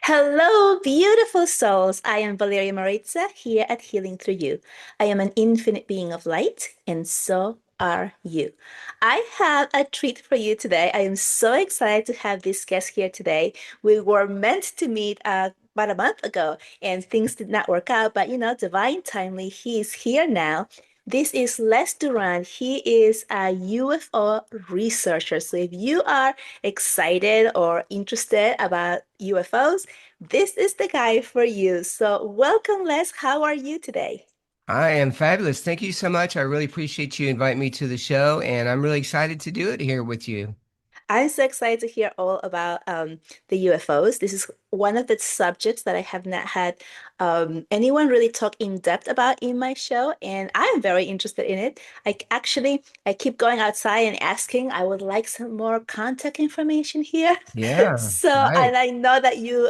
Hello, beautiful souls. I am Valeria Maritza here at Healing Through You. I am an infinite being of light, and so are you. I have a treat for you today. I am so excited to have this guest here today. We were meant to meet about a month ago, and things did not work out, but divine timely, he is here now. This is Les Durrant. He is a UFO researcher. So if you are excited or interested about UFOs, this is the guy for you. So, welcome, Les. How are you today? I am fabulous. Thank you so much. I really appreciate you inviting me to the show, and I'm really excited to do it here with you. I'm so excited to hear all about the UFOs. This is one of the subjects that I have not had anyone really talk in depth about in my show, and I'm very interested in it. I keep going outside and asking. I would like some more contact information here. Yeah, So, right. and I know that you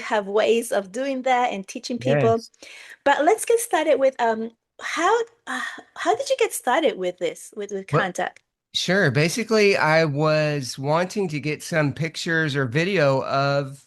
have ways of doing that and teaching people. Yes. But let's get started with how uh, how did you get started with this with Well, contact? sure. Basically, I was wanting to get some pictures or video of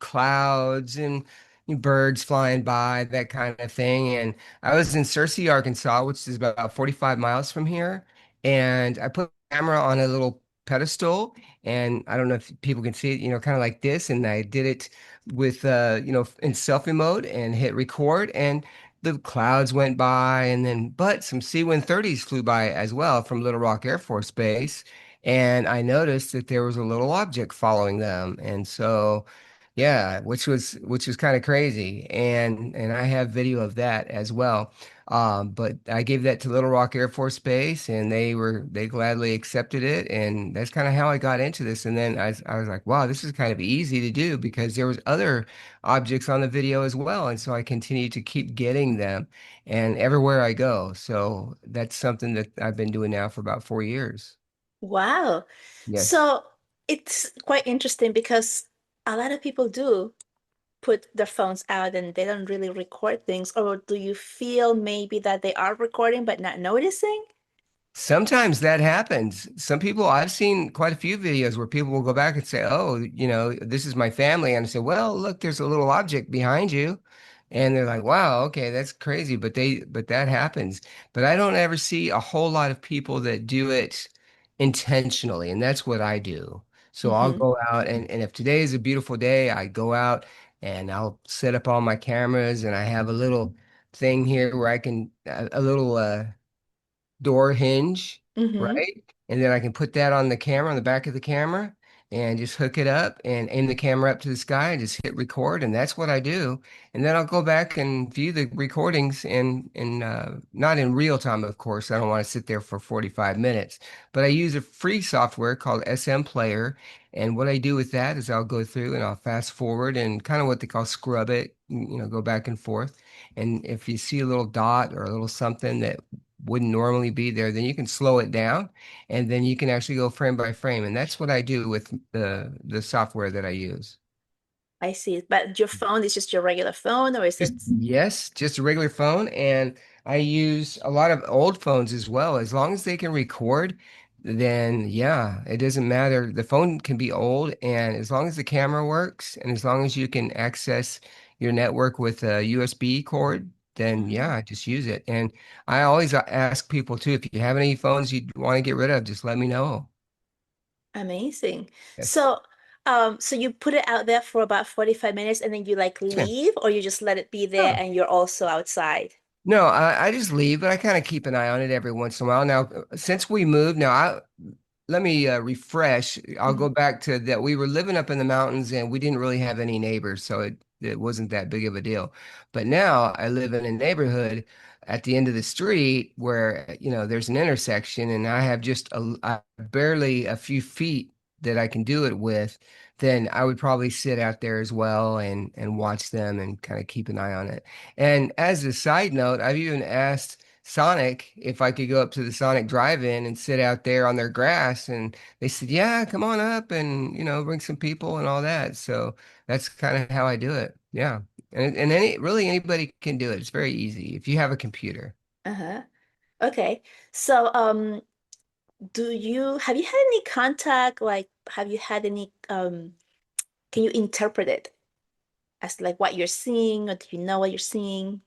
clouds and birds flying by, that kind of thing. And I was in Searcy, Arkansas, which is about 45 miles from here. And I put the camera on a little pedestal, and I don't know if people can see it, kind of like this. And I did it with, in selfie mode and hit record. And the clouds went by, and then but some C-130s flew by as well from Little Rock Air Force Base, and I noticed that there was a little object following them. And so yeah, which was kind of crazy, and I have video of that as well. But I gave that to Little Rock Air Force Base, and they gladly accepted it, and that's kind of how I got into this. And then I was like, wow, this is kind of easy to do because there was other objects on the video as well. And so I continue to keep getting them and everywhere I go. So that's something that I've been doing now for about 4 years. Wow. Yes. So it's quite interesting because a lot of people do put their phones out and they don't really record things. Or do you feel maybe that they are recording but not noticing? Sometimes that happens. Some people, I've seen quite a few videos where people will go back and say, oh, this is my family. And I say, well, look, there's a little object behind you. And they're like, wow, okay, that's crazy. But that happens. But I don't ever see a whole lot of people that do it intentionally. And that's what I do. So I'll Hmm. go out, and if today is a beautiful day, I go out and I'll set up all my cameras, and I have a little thing here where I can, a little, door hinge, Hmm. right? And then I can put that on the camera, on the back of the camera, and just hook it up and aim the camera up to the sky and just hit record. And that's what I do. And then I'll go back and view the recordings in not in real time, of course. I don't want to sit there for 45 minutes, but I use a free software called SM Player. And what I do with that is I'll go through and I'll fast forward and kind of what they call scrub it, go back and forth. And if you see a little dot or a little something that wouldn't normally be there, then you can slow it down, and then you can actually go frame by frame. And that's what I do with the software that I use. I see. But your phone is just your regular phone, or is Just it? yes, just a regular phone. And I use a lot of old phones as well. As long as they can record, then yeah, it doesn't matter. The phone can be old, and as long as the camera works, and as long as you can access your network with a USB cord, then Mhm. yeah, just use it. And I always ask people too, if you have any phones you want to get rid of, just let me know. Amazing. Yes. So, so you put it out there for about 45 minutes and then you like Yes, ma'am. leave, or you just let it be there and you're also outside? No, I just leave, but I kind of keep an eye on it every once in a while. Now, since we moved, let me refresh. I'll go Mhm. back to that. We were living up in the mountains and we didn't really have any neighbors, so it wasn't that big of a deal. But now I live in a neighborhood at the end of the street where, there's an intersection, and I have just barely a few feet that I can do it with. Then I would probably sit out there as well and watch them and kind of keep an eye on it. And as a side note, I've even asked Sonic if I could go up to the Sonic drive-in and sit out there on their grass. And they said, yeah, come on up and, bring some people and all that. So that's kind of how I do it. Yeah. And really anybody can do it. It's very easy if you have a computer. Uh-huh. Okay. So, have you had any contact? Like, have you had any, can you interpret it? as like what you're seeing, or do you know what you're seeing?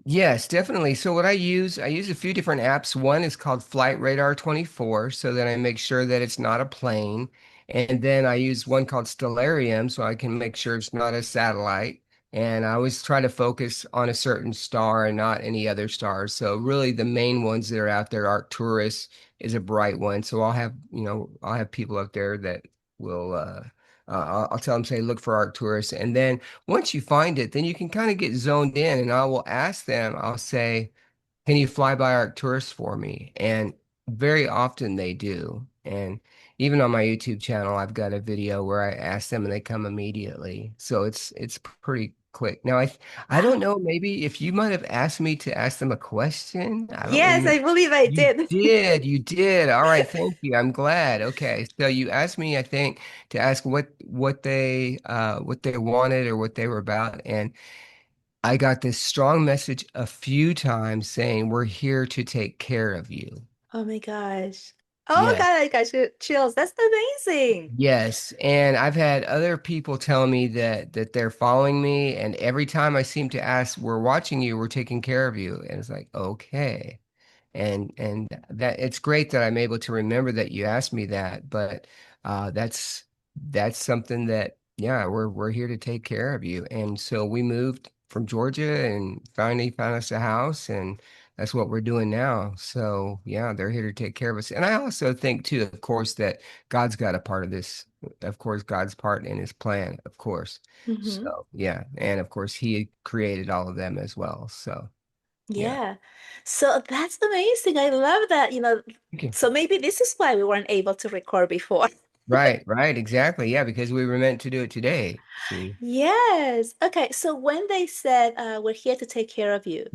Yes, definitely. So what I use a few different apps. One is called Flight Radar 24, so that I make sure that it's not a plane. And then I use one called Stellarium, so I can make sure it's not a satellite. And I always try to focus on a certain star and not any other stars. So really the main ones that are out there, Arcturus is a bright one. So I'll have people up there that will I'll tell them, say, look for Arcturus. And then once you find it, then you can kind of get zoned in, and I will ask them, I'll say, can you fly by Arcturus for me? And very often they do. And even on my YouTube channel, I've got a video where I ask them and they come immediately. So it's pretty quick. Now I don't Wow. know, maybe if you might have asked me to ask them a question. I don't Yes, remember. I believe I You did. did, you did. All right, thank you. I'm glad. Okay. So you asked me, I think, to ask what they wanted or what they were about. And I got this strong message a few times saying, we're here to take care of you. Oh my gosh. Oh Yes. God, I got chills. That's amazing. Yes. And I've had other people tell me that they're following me. And every time I seem to ask, we're watching you, we're taking care of you. And it's like, okay. And that it's great that I'm able to remember that you asked me that, but that's something that, yeah, we're here to take care of you. And so we moved from Georgia and finally found us a house, and that's what we're doing now. So yeah, they're here to take care of us. And I also think too, of course, that God's got a part of this. Of course, God's part in his plan, of course. Hmm. So yeah, and of course he created all of them as well. So yeah. Yeah. So that's amazing. I love that. Okay. So maybe this is why we weren't able to record before. Right, right, exactly. Yeah, because we were meant to do it today. See. Yes. Okay. So when they said we're here to take care of you,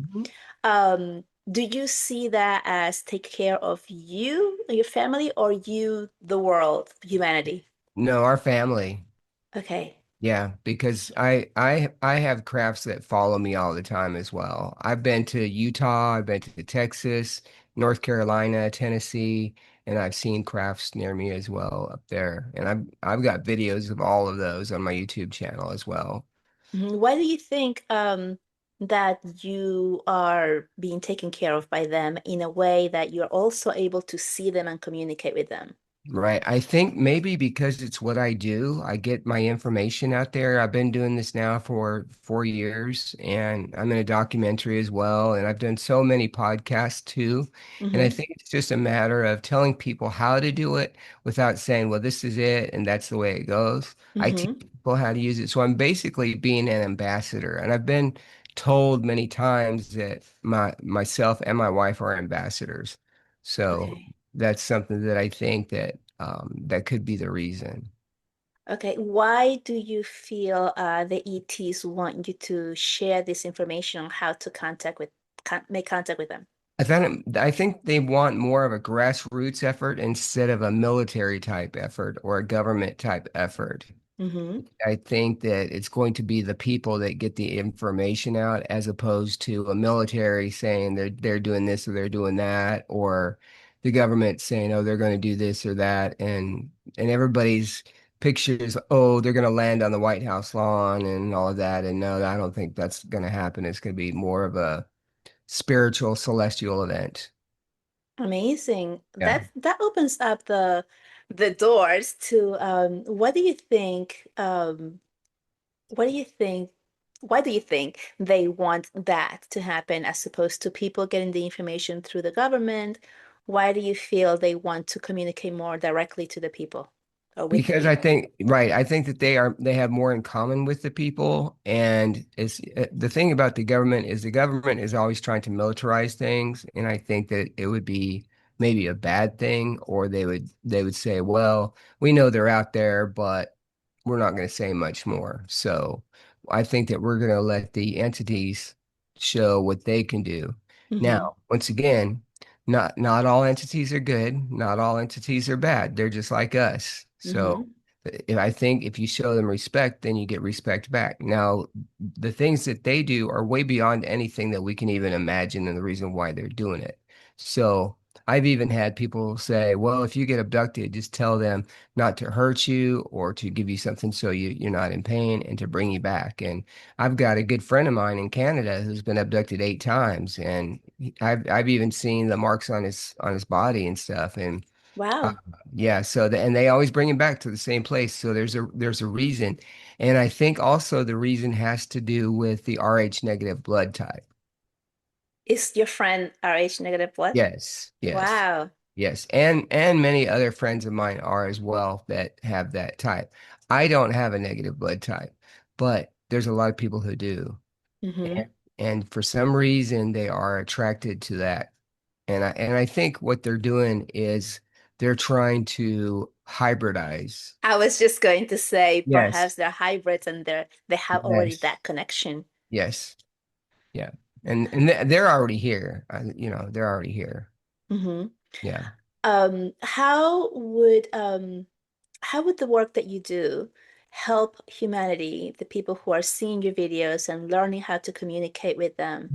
Mhm. do you see that as take care of you, your family, or you, the world, humanity? No, our family. Okay. Yeah, because I have crafts that follow me all the time as well. I've been to Utah, I've been to Texas, North Carolina, Tennessee, and I've seen crafts near me as well up there. And I've got videos of all of those on my YouTube channel as well. Mhm. Why do you think that you are being taken care of by them in a way that you're also able to see them and communicate with them? Right. I think maybe because it's what I do, I get my information out there. I've been doing this now for 4 years, and I'm in a documentary as well. And I've done so many podcasts too. And I Hmm. think it's just a matter of telling people how to do it without saying, well, this is it and that's the way it goes. I teach Hmm. people how to use it. So I'm basically being an ambassador. And I've been told many times that myself and my wife are ambassadors. So Okay. that's something that I think that that could be the reason. Okay. Why do you feel the ETs want you to share this information on how to make contact with them? I think they want more of a grassroots effort instead of a military type effort or a government type effort. Hmm. I think that it's going to be the people that get the information out as opposed to a military saying they're doing this or they're doing that, or the government saying, oh, they're going to do this or that, and everybody's pictures, oh, they're going to land on the White House lawn and all of that. And no, I don't think that's going to happen. It's going to be more of a spiritual celestial event. Amazing. Yeah. That opens up the doors to what do you think what do you think why do you think they want that to happen as opposed to people getting the information through the government? Why do you feel they want to communicate more directly to the people or with the Because I people? think, right, I think that they have more in common with the people. And it's the thing about the government is always trying to militarize things. And I think that it would be maybe a bad thing, or they would say, well, we know they're out there, but we're not going to say much more. So I think that we're going to let the entities show what they can do. Mm-hmm. Now, once again, not all entities are good, not all entities are bad. They're just like us. So Mm-hmm. if I think if you show them respect, then you get respect back. Now, the things that they do are way beyond anything that we can even imagine and the reason why they're doing it. So I've even had people say, well, if you get abducted, just tell them not to hurt you or to give you something so you're not in pain and to bring you back. And I've got a good friend of mine in Canada who's been abducted 8 times, and I've even seen the marks on his body and stuff. And uh, Wow. yeah, and they always bring him back to the same place. So there's a reason. And I think also the reason has to do with the Rh negative blood type. Is your friend Rh negative blood? Yes, yes. Wow. Yes, and many other friends of mine are as well that have that type. I don't have a negative blood type, but there's a lot of people who do. Hmm. And for some reason they are attracted to that. And I think what they're doing is they're trying to hybridize. I was just going to say Yes. perhaps they're hybrids and they have already Yes. that connection. Yes. Yeah. And they're already here. They're already here. Hmm. Yeah. Um, how would um how would the work that you do help humanity, the people who are seeing your videos and learning how to communicate with them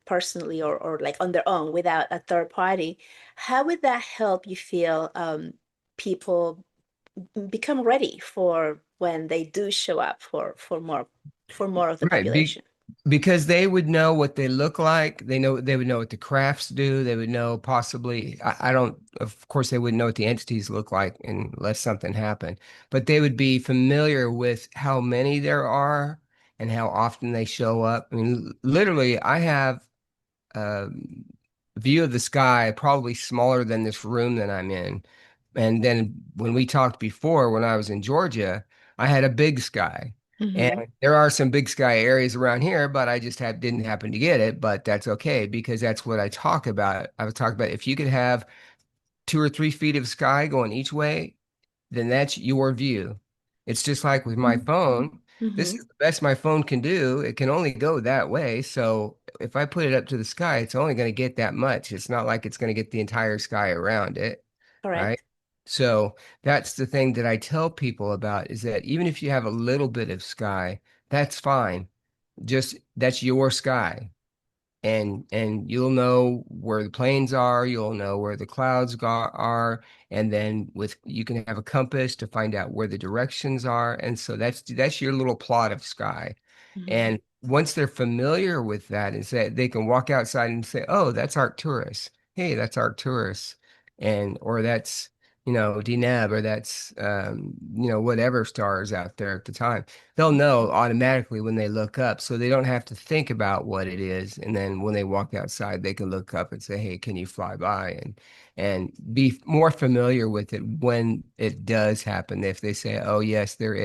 personally or like on their own without a third party? How would that help you feel people become ready for when they do show up for more of the Right. population? Because they would know what they look like. They would know what the crafts do. They would know possibly, I don't, of course, they wouldn't know what the entities look like unless something happened, but they would be familiar with how many there are and how often they show up. I mean, literally, I have um, view of the sky probably smaller than this room that I'm in. And then when we talked before, when I was in Georgia, I had a big sky. Hmm. And there are some big sky areas around here, but I just didn't happen to get it. But that's okay because that's what I talk about. I was talking about if you could have 2 or 3 feet of sky going each way, then that's your view. It's just like with my phone. This Hmm. is the best my phone can do. It can only go that way. So if I put it up to the sky, it's only going to get that much. It's not like it's going to get the entire sky around it, right? Correct. So that's the thing that I tell people about is that even if you have a little bit of sky, that's fine. Just that's your sky and you'll know where the planes are, you'll know where the are, and then with you can have a compass to find out where the directions are, and so that's your little plot of sky. Hmm. And once they're familiar with that, and say they can walk outside and say, "Oh, that's Arcturus. Hey, that's Arcturus," and or that's Deneb, or that's whatever stars out there at the time. They'll know automatically when they look up, so they don't have to think about what it is. And then when they walk outside, they can look up and say, "Hey, can you fly by?" and be more familiar with it when it does happen. If they say, "Oh, yes, there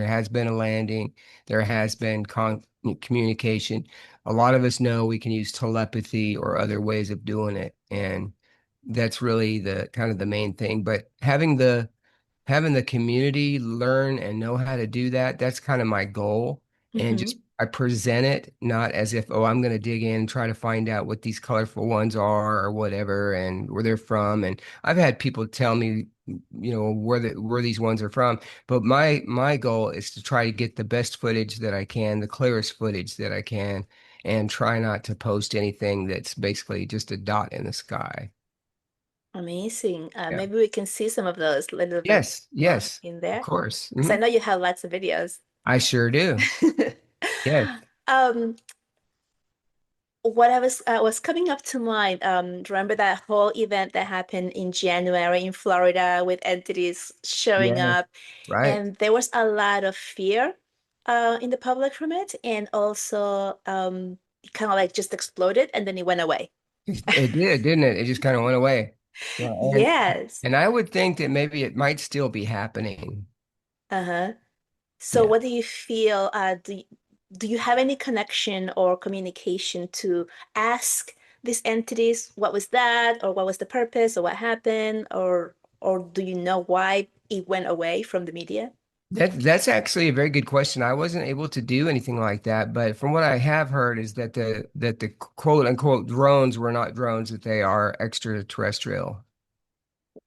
has been a landing, there has been communication." A lot of us know we can use telepathy or other ways of doing it, and that's really the kind of the main thing. But having the community learn and know how to do that, that's kind of my goal. And Hmm. just I present it not as if, oh, I'm going to dig in and try to find out what these colorful ones are or whatever and where they're from. And I've had people tell me, where these ones are from. But my goal is to try to get the best footage that I can, the clearest footage that I can, and try not to post anything that's basically just a dot in the sky. Amazing. Yeah. Maybe we can see some of those a little bit Yes, more yes, in of there course. because I know you have lots of videos. I sure do. Yes. Um, what was coming up to mind, remember that whole event that happened in January in Florida with entities showing Yes. up, Right. and there was a lot of fear in the public from it, and also it kind of like just exploded and then it went away. It did, didn't it? It just kind of went away. Yeah. Yes. And I would think that maybe it might still be happening. Uh-huh. So Yeah. what do you feel? Do you have any connection or communication to ask these entities what was that, or what was the purpose, or what happened, or do you know why it went away from the media? That's actually a very good question. I wasn't able to do anything like that, but from what I have heard is that the quote unquote drones were not drones, that they are extraterrestrial.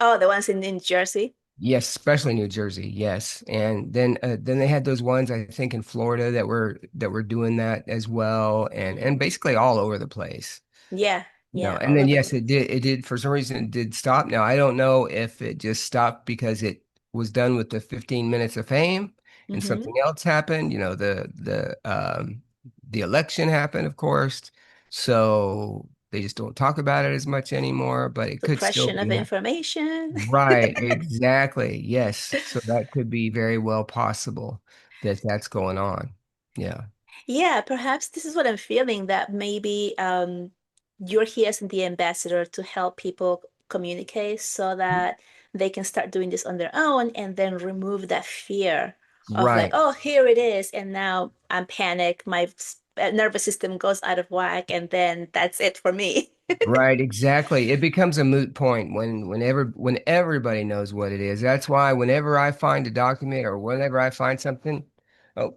Oh, the ones in Jersey. Yes, especially New Jersey. Yes, and then they had those ones I think in Florida that were doing that as well, and basically all over the place. Yeah. No, Yeah, and all then over the yes, place. it did for some reason it did stop. Now I don't know if it just stopped because it was done with the 15 minutes of fame and Mm-hmm. something else happened. The election happened, of course. So they just don't talk about it as much anymore, but it could still Suppression of be information. right, exactly. Yes. So that could be very well possible that that's going on. Yeah. Yeah, perhaps this is what I'm feeling that maybe you're here as the ambassador to help people communicate so that they can start doing this on their own and then remove that fear of like, Right. oh, here it is. And now I'm panicked. My nervous system goes out of whack, and then that's it for me. Right, exactly. It becomes a moot point when everybody knows what it is. That's why whenever I find a document or whenever I find something, oh,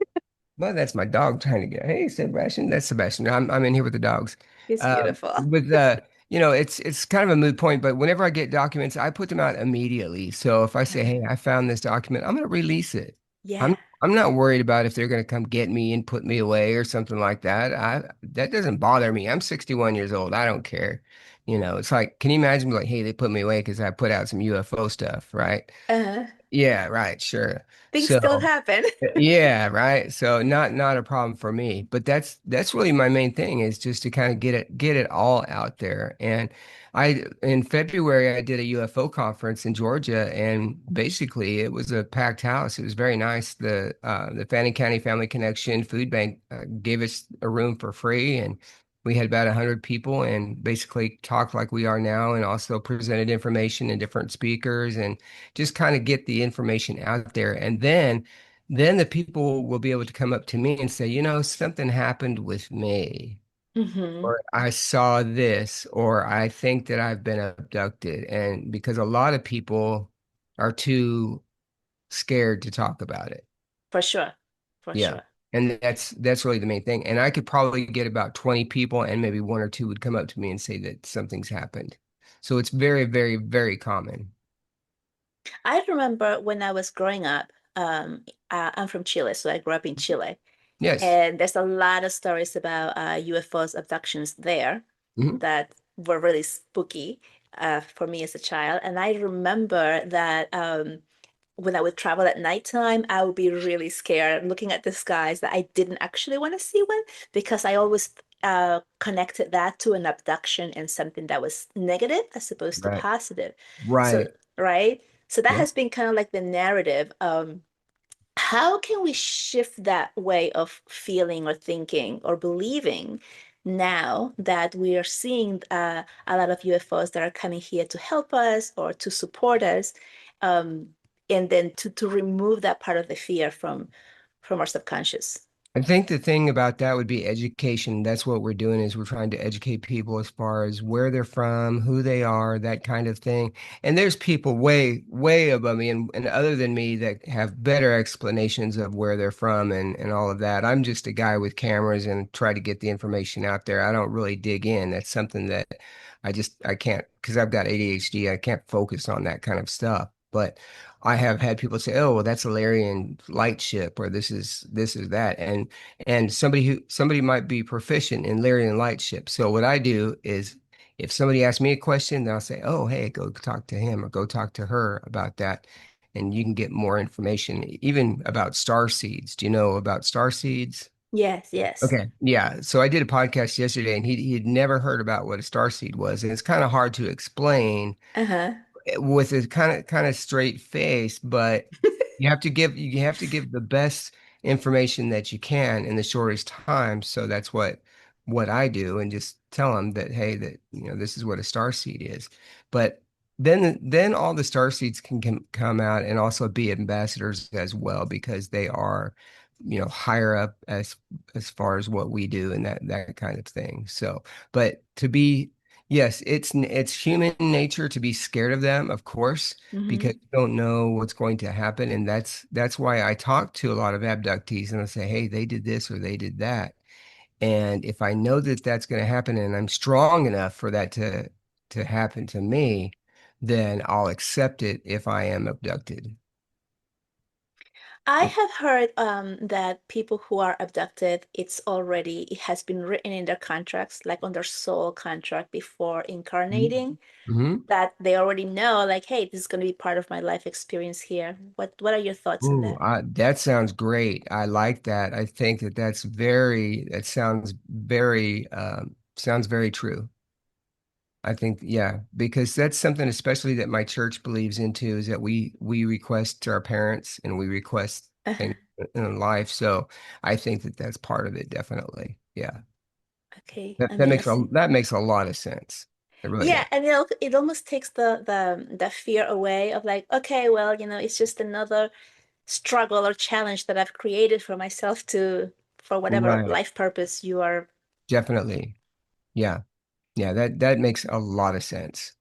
well, that's my dog trying to get. Hey, Sebastian, that's Sebastian. I'm in here with the dogs. It's beautiful. With it's kind of a moot point, but whenever I get documents, I put them out immediately. So if I say, "Hey, I found this document," I'm going to release it. Yeah. I'm not worried about if they're going to come get me and put me away or something like that. I That doesn't bother me. I'm 61 years old. I don't care. It's like, can you imagine like, "Hey, they put me away because I put out some UFO stuff," right? Uh, Yeah, right, sure. things So still happen. yeah, right. So not a problem for me. But that's really my main thing is just to kind of get it all out there. And I in February I did a UFO conference in Georgia, and basically it was a packed house. It was very nice. The Fannin County Family Connection Food Bank gave us a room for free, and we had about 100 people and basically talked like we are now, and also presented information and different speakers and just kind of get the information out there. And then the people will be able to come up to me and say, something happened with me, Hmm. or I saw this, or I think that I've been abducted. And because a lot of people are too scared to talk about it. For sure. For Yeah. sure. And that's really the main thing. And I could probably get about 20 people, and maybe one or two would come up to me and say that something's happened. So it's very, very, very common. I remember when I was growing up, I'm from Chile, so I grew up in Chile. Yes. And there's a lot of stories about UFOs abductions there Mhm. that were really spooky for me as a child. And I remember that when I would travel at nighttime, I would be really scared looking at the skies that I didn't actually want to see one because I always connected that to an abduction and something that was negative as opposed to Right. positive. So, Right. right? So that Yeah. has been kind of like the narrative. How can we shift that way of feeling or thinking or believing now that we are seeing a lot of UFOs that are coming here to help us or to support us, um, and then to remove that part of the fear from our subconscious? I think the thing about that would be education. That's what we're doing is we're trying to educate people as far as where they're from, who they are, that kind of thing. And there's people way, way above me and other than me that have better explanations of where they're from and all of that. I'm just a guy with cameras and try to get the information out there. I don't really dig in. That's something that I can't because I've got ADHD. I can't focus on that kind of stuff. But I have had people say, "Oh, well, that's a Larian light ship," or this is that," and somebody might be proficient in Larian light ship. So what I do is, if somebody asks me a question, then I'll say, "Oh, hey, go talk to him or go talk to her about that," and you can get more information, even about star seeds. Do you know about star seeds? Yes, yes. Okay, yeah. So I did a podcast yesterday, and he'd never heard about what a star seed was, and it's kind of hard to explain Uh-huh. with a kind of straight face, but you have to give the best information that you can in the shortest time. So that's what I do, and just tell them that hey, that this is what a star seed is. But then all the star seeds can come out and also be ambassadors as well because they are higher up as far as what we do and that kind of thing. So, but to be yes, it's human nature to be scared of them, of course, because Hmm. you don't know what's going to happen, and that's why I talk to a lot of abductees and I say, "Hey, they did this or they did that." And if I know that that's going to happen and I'm strong enough for that to happen to me, then I'll accept it if I am abducted. I have heard that people who are abducted, it has been written in their contracts, like on their soul contract before incarnating, Mm-hmm. that they already know, like, hey, this is going to be part of my life experience here. What are your thoughts on Ooh, that? that sounds great. I like that. I think that that sounds very true. I think, yeah, because that's something especially that my church believes into is that we request to our parents and we request things in life. So I think that that's part of it, definitely. Yeah. Okay, That amazing. that makes a lot of sense. It really Yeah, does. and it almost takes the fear away of like, okay, well, it's just another struggle or challenge that I've created for myself to for whatever Right. life purpose you are. Definitely. Yeah. Yeah, that makes a lot of sense.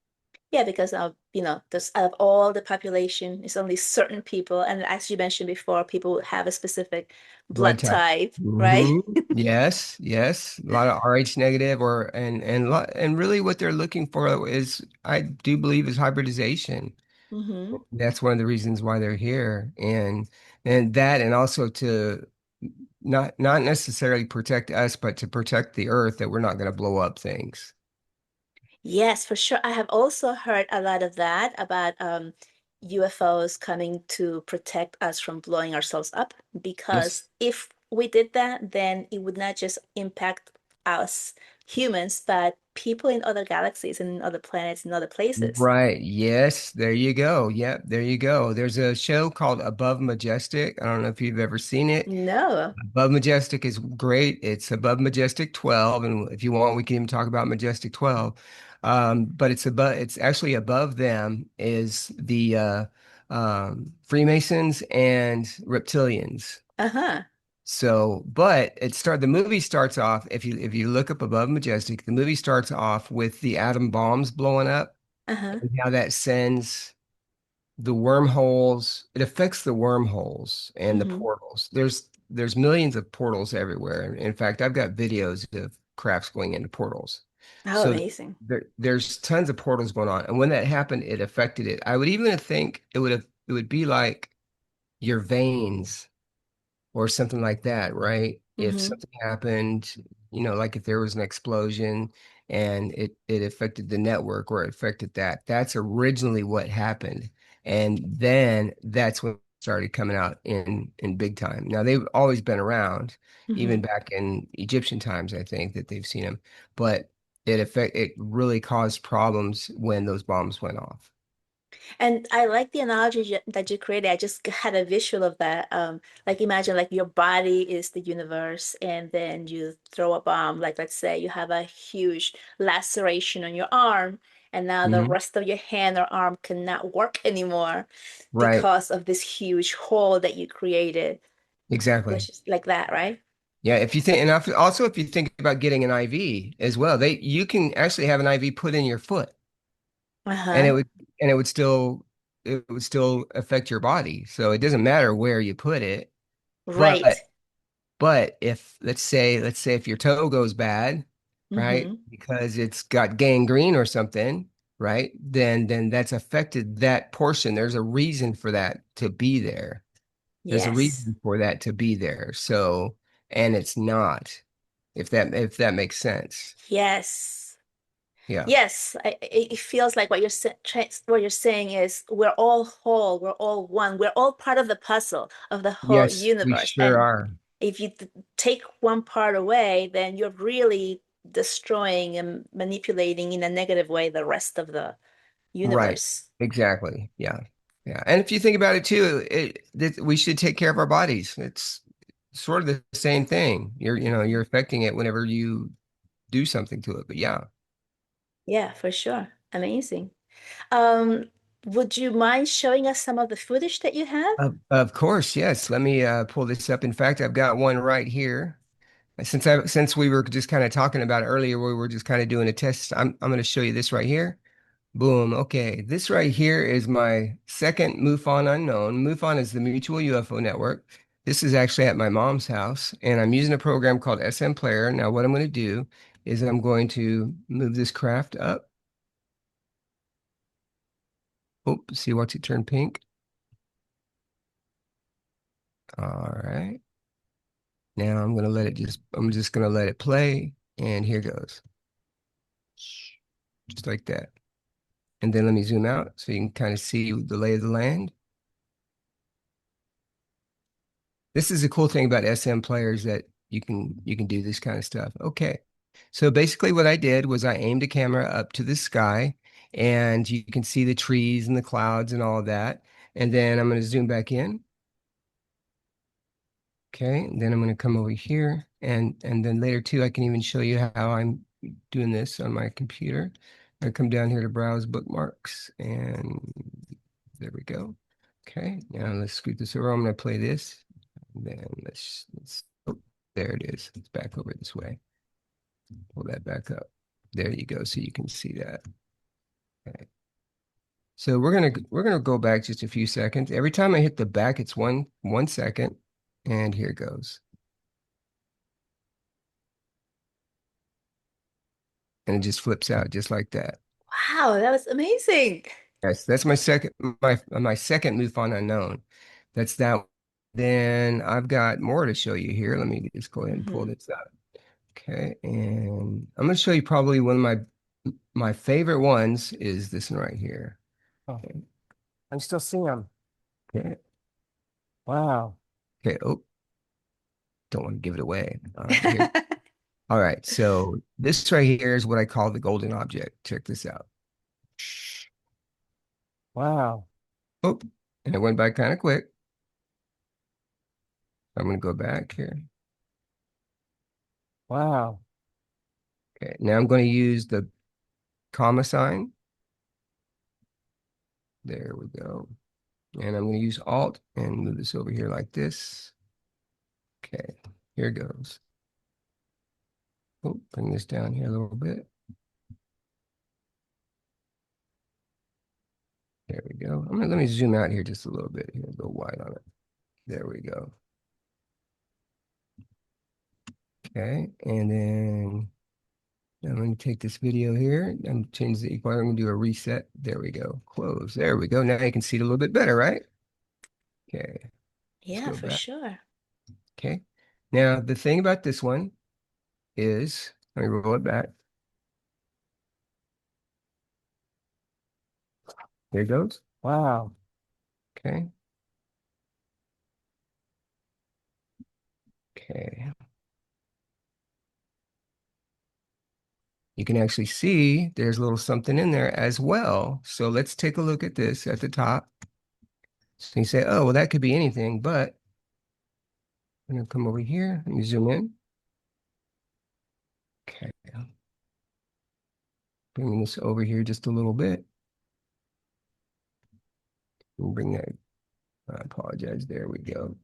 Yeah, because there's out of all the population, it's only certain people, and as you mentioned before, people have a specific Blood blood type. type, right? Hmm. Yes, yes. A lot of RH negative or and really what they're looking for is I do believe is hybridization. Hmm. That's one of the reasons why they're here. And also to not necessarily protect us, but to protect the earth that we're not going to blow up things. Yes, for sure. I have also heard a lot of that about UFOs coming to protect us from blowing ourselves up. Yes. Because if we did that, then it would not just impact us humans, but people in other galaxies and in other planets and other places. Right. Yes. There you go. Yep. There you go. There's a show called Above Majestic. I don't know if you've ever seen it. No. Above Majestic is great. It's above Majestic 12. And if you want, we can even talk about Majestic 12. But it's actually above them is the Freemasons and reptilians. Uh-huh. So, but the movie starts off, if you look up Above Majestic, the movie starts off with the atom bombs blowing up Uh-huh. and how that sends the wormholes, it affects the wormholes and the Hmm. portals. There's millions of portals everywhere. In fact, I've got videos of crafts going into portals. Oh, So amazing. there's tons of portals going on. And when that happened, it affected it. I would even think it would be like your veins or something like that, right? If Hmm. something happened, like if there was an explosion and it affected the network or it affected that, that's originally what happened. And then that's when it started coming out in big time. Now they've always been around, even Hmm. back in Egyptian times, I think that they've seen them, but it really caused problems when those bombs went off. And I like the analogy that you created. I just had a visual of that. Like imagine like your body is the universe, and then you throw a bomb. Like let's say you have a huge laceration on your arm, and now the Mhm. rest of your hand or arm cannot work anymore Right. because of this huge hole that you created. Let's Exactly. just like that, right? Yeah, if you think, and also if you think about getting an IV as well, you can actually have an IV put in your foot, and Uh-huh. and it would still affect your body. So it doesn't matter where you put it. Right. But if let's say if your toe goes bad, right, Mm-hmm. because it's got gangrene or something, right, then that's affected that portion. There's a reason for that to be there. There's a Yes. reason for that to be there. So, and it's not, if that makes sense. Yes. Yeah. Yes, it feels like what you're saying is we're all whole, we're all one, we're all part of the puzzle of the whole Yes, we universe. sure And are. if you take one part away, then you're really destroying and manipulating in a negative way the rest of the Right. universe. Exactly. Yeah. Yeah. And if you think about it too, we should take care of our bodies. It's sort of the same thing. You're affecting it whenever you do something to it. But yeah. Yeah, for sure. Amazing. Um, would you mind showing us some of the footage that you have? Of course, yes. Let me pull this up. In fact, I've got one right here. Since we were just kind of talking about it earlier, we were just kind of doing a test. I'm going to show you this right here. Boom. Okay. This right here is my second MUFON unknown. MUFON is the Mutual UFO Network. This is actually at my mom's house, and I'm using a program called SM Player. Now, what I'm going to do is I'm going to move this craft up. Oh, see, watch it turn pink. All right. Now I'm just gonna let it play, and here goes. Just like that. And then let me zoom out so you can kind of see the lay of the land. This is the cool thing about SM players that you can do this kind of stuff. Okay. So basically what I did was I aimed a camera up to the sky and you can see the trees and the clouds and all of that. And then I'm going to zoom back in. Okay. And then I'm going to come over here and then later too, I can even show you how I'm doing this on my computer. I come down here to browse bookmarks and there we go. Okay. Now let's scoot this over. I'm going to play this. Then oh, there it is. It's back over this way. Pull that back up. There you go. So you can see that. Okay. So we're gonna go back just a few seconds. Every time I hit the back, it's one second. And here goes. And it just flips out just like that. Wow, that was amazing. Yes, that's my second MUFON unknown. That's that. Then I've got more to show you here. Let me just go ahead and pull Hmm. this out. Okay, and I'm going to show you probably one of my favorite ones is this one right here. Okay. I'm still seeing them. Okay. Wow. Okay. Oh, don't want to give it away. All right, here. All right. So this right here is what I call the golden object. Check this out. Wow. Oh, and it went by kind of quick. I'm going to go back here. Wow. Okay. Now I'm going to use the comma sign. There we go. And I'm going to use Alt and move this over here like this. Okay, here goes. Oh, bring this down here a little bit. There we go. Let me zoom out here just a little bit here, go wide on it. There we go. Okay, and then I'm going to take this video here and change the equalizer. I'm going to do a reset. There we go. Close. There we go. Now you can see it a little bit better, right? Okay, let's Yeah, go for back. sure. Okay. Now, the thing about this one is, let me roll it back. Here it goes. Wow. Okay. Okay. You can actually see there's a little something in there as well. So let's take a look at this at the top. So you say, oh, well, that could be anything, but I'm going to come over here. Let me zoom in. Okay. Bringing this over here just a little bit. We'll bring that. I apologize. There we go.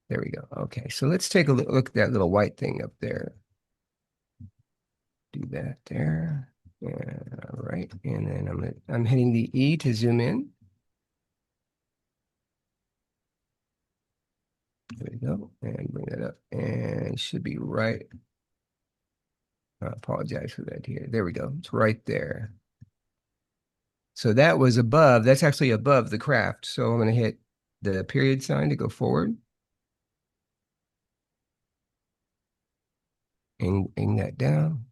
There we go. Okay. So let's take a look at that little white thing up there. Do that there. Yeah, all right. And then I'm hitting the E to zoom in. There we go. And bring that up. And it should be right. I apologize for that here. There we go. It's right there. So that was above. That's actually above the craft. So I'm going to hit the period sign to go forward. And aim that down.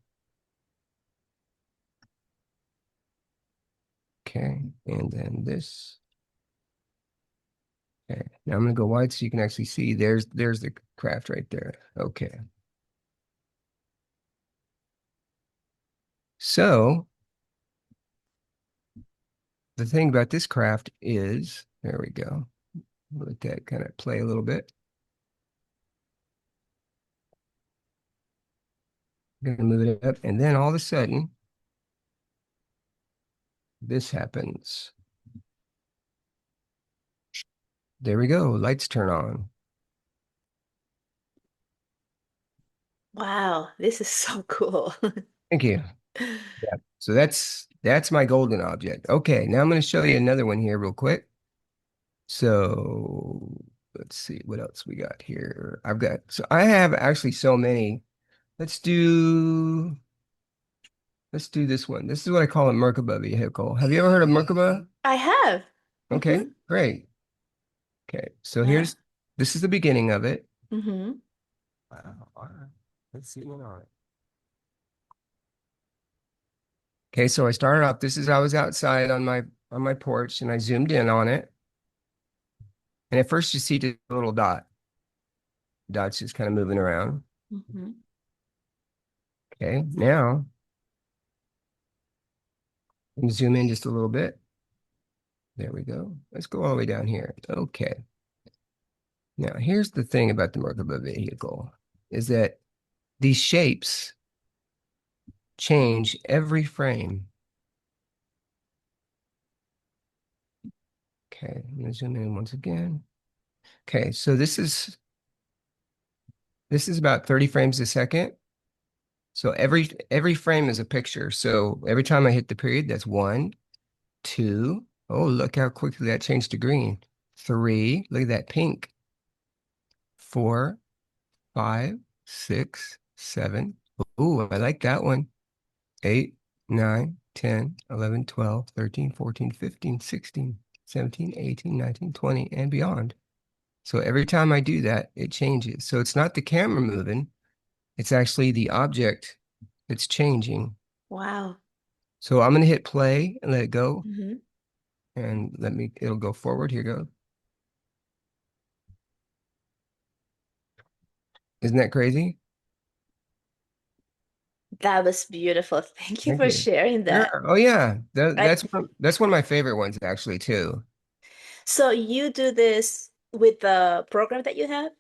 Okay. And then this. Okay. Now I'm going to go wide so you can actually see there's the craft right there. Okay. So the thing about this craft is, there we go. Let that kind of play a little bit. I'm going to move it up. And then all of a sudden, this happens. There we go. Lights turn on. Wow, this is so cool. Thank you. Yeah. So that's my golden object. Okay, now I'm going to show you another one here real quick. So let's see what else we got here. So I have actually so many. Let's do let's do this one. This is what I call a Merkaba vehicle. Have you ever heard of Merkaba? I have. Okay, great. Okay, so Wow. this is the beginning of it. Mm-hmm. Wow, all right. Let's see what on it. Okay, so I started off. I was outside on my porch and I zoomed in on it. And at first you see the little dot. Dot's just kind of moving around. Mm-hmm. Okay, now let me zoom in just a little bit. There we go. Let's go all the way down here. Okay. Now here's the thing about the Merkaba vehicle is that these shapes change every frame. Okay, I'm gonna zoom in once again. Okay, so this is about 30 frames a second. So every frame is a picture. So every time I hit the period, that's one, two. Oh, look how quickly that changed to green. Three, look at that pink. Four, five, six, seven. Ooh, I like that one. 8, 9, 10, 11, 12, 13, 14, 15, 16, 17, 18, 19, 20, and beyond. So every time I do that, it changes. So it's not the camera moving, it's actually the object that's changing. Wow. So I'm going to hit play and let it go. Mm-hmm. And it'll go forward. Here goes. Isn't that crazy? That was beautiful. Thank you Thank for you. sharing that. Sure. Oh yeah. I, That's one of my favorite ones actually too. so you do this with the program that you have?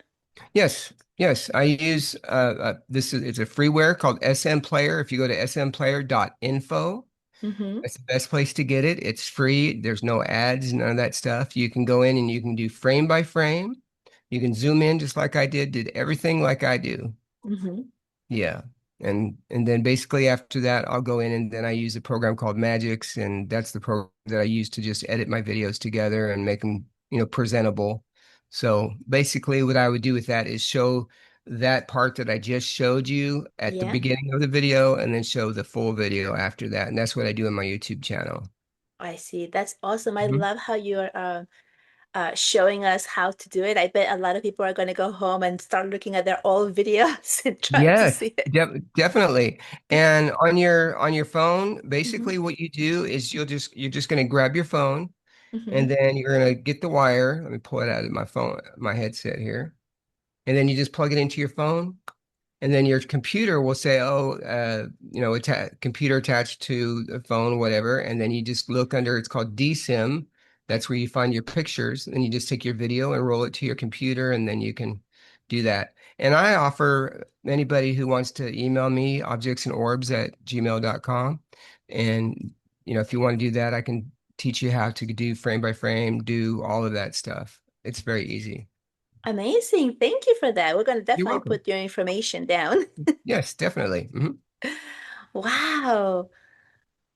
Yes. Yes. I use it's a freeware called SM Player. If you go to smplayer.info, Mm-hmm. that's the best place to get it. It's free. There's no ads, none of that stuff. You can go in and you can do frame by frame. You can zoom in just like I did everything like I do. Mm-hmm. Yeah. And then basically after that, I'll go in and then I use a program called Magix, and that's the program that I use to just edit my videos together and make them, presentable. So basically what I would do with that is show that part that I just showed you at the Yeah, beginning of the video and then show the full video after that. And that's what I do in my YouTube channel. I see. That's awesome. I Mhm. love how you're showing us how to do it. I bet a lot of people are going to go home and start looking at their old videos and trying to Yes, see it. definitely. And on your phone, Mm-hmm. basically what you do is you're just going to grab your phone. Mm-hmm. And then you're gonna get the wire. Let me pull it out of my phone, my headset here. And then you just plug it into your phone. And then your computer will say, oh, computer attached to the phone, whatever. And then you just look under, it's called DSIM. That's where you find your pictures. And you just take your video and roll it to your computer, and then you can do that. And I offer anybody who wants to email me objectsandorbs@gmail.com. And, if you want to do that, I can teach you how to do frame by frame, do all of that stuff. It's very easy. Amazing. Thank you for that. We're going to You're definitely welcome. put your information down. Yes, definitely. Mhm. Wow.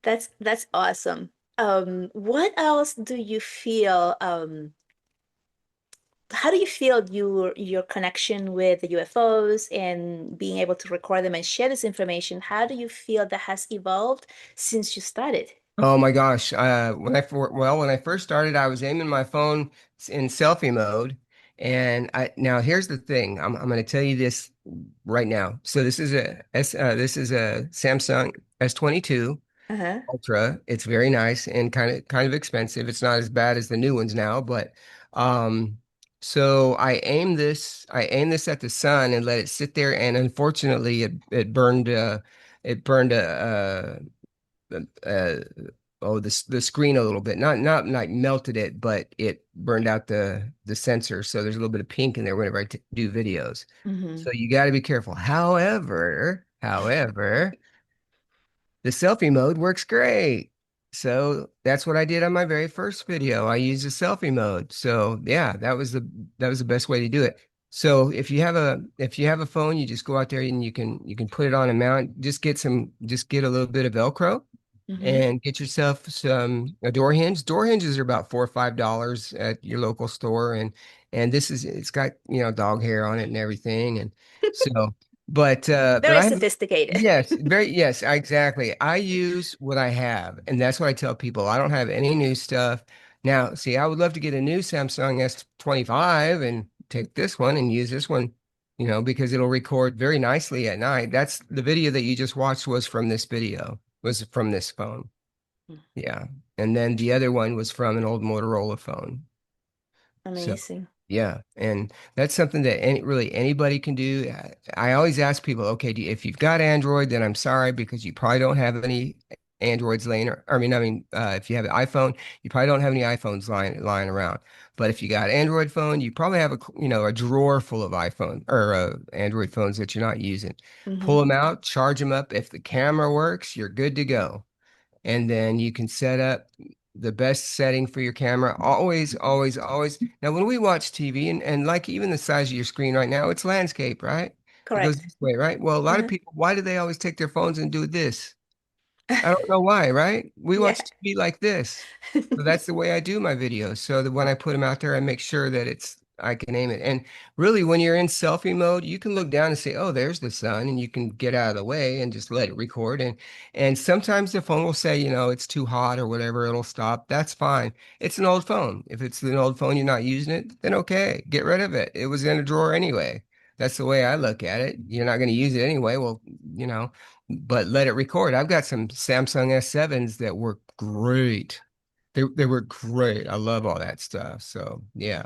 That's awesome. What else do you feel how do you feel your connection with the UFOs and being able to record them and share this information? How do you feel that has evolved since you started? Oh my gosh. When I first started, I was aiming my phone in selfie mode. And now here's the thing. I'm going to tell you this right now. So this is a Samsung S22 Uh-huh. Ultra. It's very nice and kind of expensive. It's not as bad as the new ones now, but um so I aimed this at the sun and let it sit there, and unfortunately it burned uh oh the screen a little bit, not like melted it, but it burned out the sensor, so there's a little bit of pink in there whenever do videos. Hmm. So you got to be careful. However, the selfie mode works great. So that's what I did on my very first video. I used the selfie mode. So yeah, that was the best way to do it. So if you have a phone, you just go out there and you can put it on a mount. Just get a little bit of Velcro Hmm. and get yourself a door hinge. Door hinges are about $4 or $5 at your local store, and it's got dog hair on it and everything, and so but Very I have sophisticated. yes, exactly. I use what I have, and that's what I tell people. I don't have any new stuff. Now, see, I would love to get a new Samsung S25 and take this one and use this one, because it'll record very nicely at night. That's the video that you just watched was from this phone. Mm. Yeah. And then the other one was from an old Motorola phone. So, Amazing. yeah, and that's something that really anybody can do. I always ask people, okay, if you've got Android, then I'm sorry because you probably don't have any Androids laying. If you have an iPhone, you probably don't have any iPhones lying around. But if you got Android phone, you probably have a drawer full of iPhone or Android phones that you're not using. Pull Hmm. them out, charge them up. If the camera works, you're good to go, and then you can set up the best setting for your camera. Always, always, always. Now, when we watch TV and like even the size of your screen right now, it's landscape, right? It goes Correct. this way, right? Well, a lot of Uh-huh. people, why do they always take their phones and do this? I don't know why, right? We Yeah. watch TV like this. So that's the way I do my videos. So that when I put them out there, I make sure that I can aim it. And really, when you're in selfie mode, you can look down and say, oh, there's the sun, and you can get out of the way and just let it record. And sometimes the phone will say, it's too hot or whatever, it'll stop. That's fine. It's an old phone. If it's an old phone, you're not using it, then okay, get rid of it. It was in a drawer anyway. That's the way I look at it. You're not going to use it anyway. Well, you know but let it record. I've got some Samsung S7s that work great. They were great. I love all that stuff. So yeah.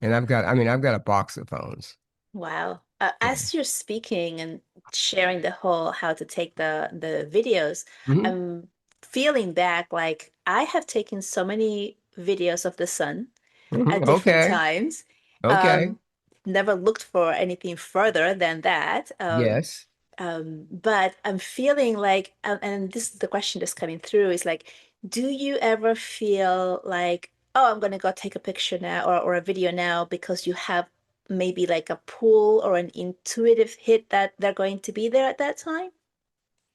And I've got a box of phones. Wow. Yeah. As you're speaking and sharing the whole how to take the videos, Hmm. I'm feeling back like I have taken so many videos of the sun Hmm. at different Okay. times. Okay. Um, Never looked for anything further than that. Yes. But I'm feeling like, and this is the question that's coming through is like, do you ever feel like, oh, I'm gonna go take a picture now or a video now because you have maybe like a pull or an intuitive hit that they're going to be there at that time?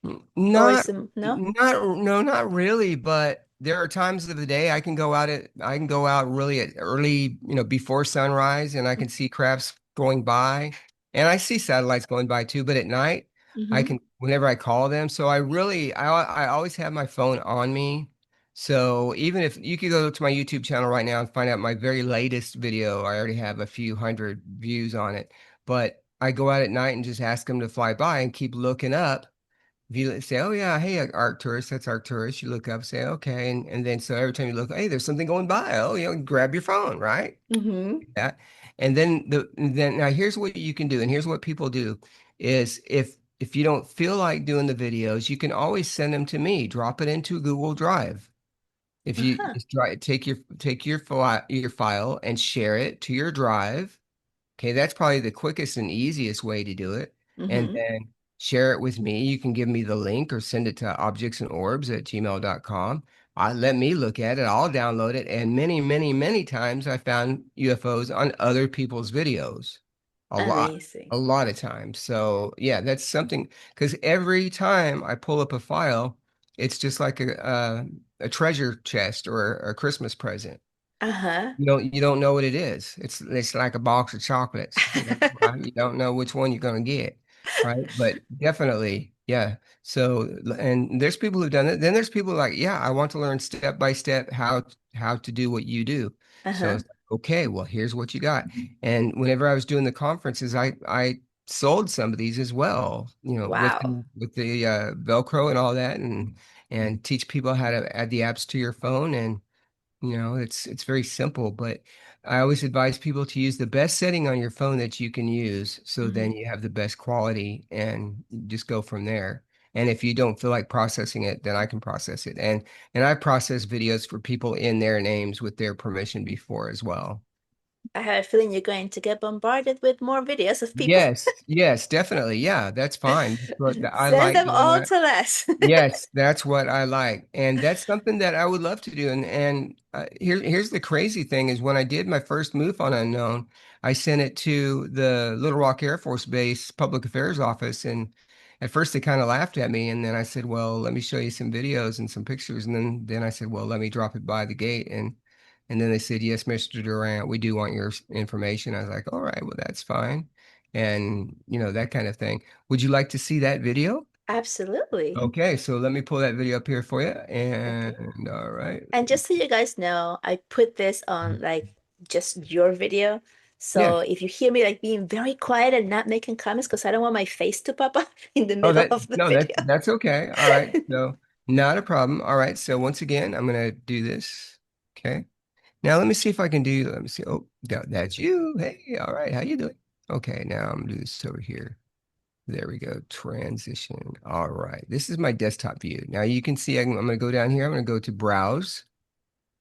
Or Not, is it no? no, not really, but there are times of the day I can go out really at early, before sunrise and I can see crafts going by and I see satellites going by too, but at night Mm-hmm. whenever I call them. So I always have my phone on me. So even if you could go to my YouTube channel right now and find out my very latest video, I already have a few hundred views on it, but I go out at night and just ask them to fly by and keep looking up. If you say, oh yeah, hey, Arcturus, that's Arcturus, you look up, say, okay, and then so every time you look, hey, there's something going by. Oh, grab your phone, right? Mm-hmm. Yeah. And then now here's what you can do, and here's what people do is if you don't feel like doing the videos, you can always send them to me, drop it into Google Drive. If you Uh-huh. just take your file and share it to your drive. Okay, that's probably the quickest and easiest way to do it. And Mm-hmm. then share it with me. You can give me the link or send it to objectsandorbs@gmail.com. Let me look at it. I'll download it. And many, many, many times I found UFOs on other people's videos. Amazing. A lot of times. So yeah, that's something because every time I pull up a file, it's just like a treasure chest or a Christmas present. Uh-huh. You don't know what it is. It's like a box of chocolates, right? You don't know which one you're gonna get, right? But definitely, yeah. So and there's people who've done it. Then there's people like, yeah, I want to learn step by step how to do what you do. So Uh-huh. it's like, okay, well, here's what you got. And whenever I was doing the conferences, I sold some of these as well, Wow. with the Velcro and all that, and teach people how to add the apps to your phone and it's very simple, but I always advise people to use the best setting on your phone that you can use, so Mm-hmm. then you have the best quality and just go from there. And if you don't feel like processing it, then I can process it. And I process videos for people in their names with their permission before as well. I have a feeling you're going to get bombarded with more videos of people. Yes, yes, definitely. Yeah, that's fine. I Send like them doing all that. to Les. Yes, that's what I like. And that's something that I would love to do. And here's the crazy thing is when I did my first MUFON Unknown, I sent it to the Little Rock Air Force Base Public Affairs Office. And at first they kind of laughed at me. And then I said, well, let me show you some videos and some pictures. And then I said, well, let me drop it by the gate. And then they said, yes, Mr. Durant, we do want your information. I was like, all right, well, that's fine. And, that kind of thing. Would you like to see that video? Absolutely. Okay, so let me pull that video up here for you. Okay. And all right. And just so you guys know, I put this on like just your video. Yeah. So if you hear me like being very quiet and not making comments, because I don't want my face to pop up in the Oh, middle of the video. that's okay. All right. So not a problem. All right. So once again, I'm gonna do this. Okay. Now let me see if I can do, let me see. Oh, that's you. Hey, all right. How you doing? Okay, now I'm gonna do this over here. There we go. Transition. All right. This is my desktop view. Now you can see I'm gonna go down here. I'm gonna go to browse.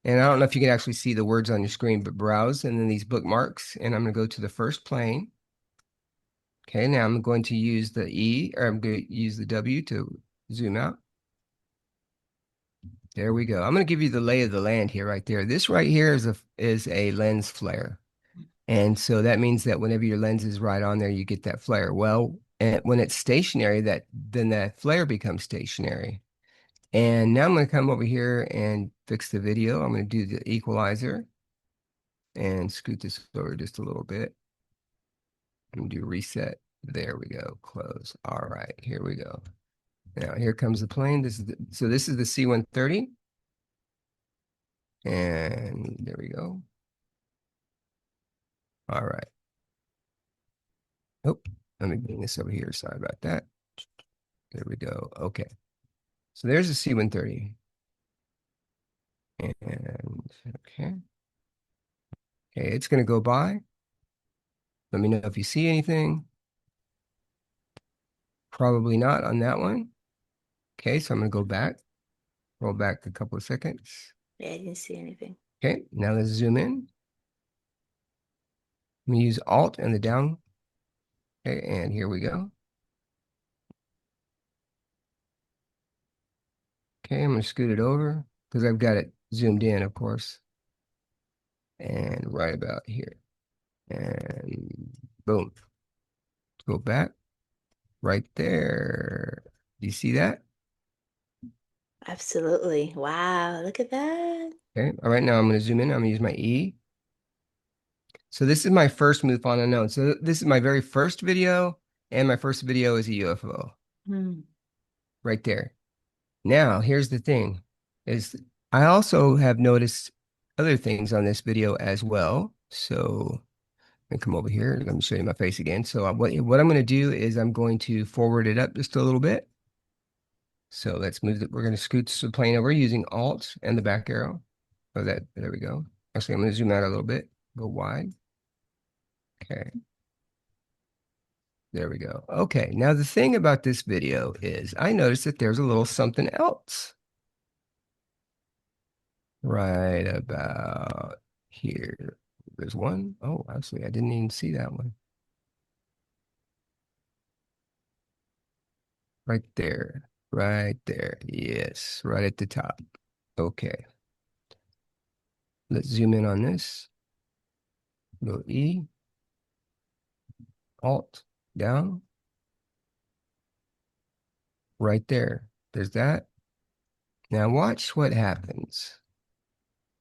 And I don't know if you can actually see the words on your screen, but browse and then these bookmarks. And I'm gonna go to the first plane. Okay, now I'm going to use the E, or I'm going to use the W to zoom out. There we go. I'm going to give you the lay of the land here, right there. This right here is a lens flare. And so that means that whenever your lens is right on there, you get that flare. Well, and when it's stationary, then that flare becomes stationary. And now I'm going to come over here and fix the video. I'm going to do the equalizer and scoot this over just a little bit. I'm going to do reset. There we go. Close. All right, here we go. Now here comes the plane. So this is the C-130. And there we go. All right. Oh, let me bring this over here. Sorry about that. There we go. Okay. So there's the C-130. And okay. Okay, it's gonna go by. Let me know if you see anything. Probably not on that one. Okay, so I'm gonna go back, roll back a couple of seconds. Yeah, I didn't see anything. Okay, now let's zoom in. I'm gonna use Alt and the down. Okay, and here we go. Okay, I'm gonna scoot it over because I've got it zoomed in, of course. And right about here. And boom. Go back right there. Do you see that? Absolutely. Wow, look at that. Okay. All right, now I'm going to zoom in. I'm going to use my E. So this is my first MUFON unknown. So this is my very first video, and my first video is a UFO Hmm. right there. Now, here's the thing, is I also have noticed other things on this video as well. So let me come over here. Let me show you my face again. So what I'm going to do is I'm going to forward it up just a little bit. So let's move it. We're going to scoot the plane over using Alt and the back arrow. Oh, there we go. Actually, I'm going to zoom out a little bit, go wide. Okay, there we go. Okay, now the thing about this video is I noticed that there's a little something else right about here. There's one. Oh, actually, I didn't even see that one. Right there. Right there. Yes, right at the top. Okay, let's zoom in on this. Go E. Alt, down, right there. There's that. Now watch what happens.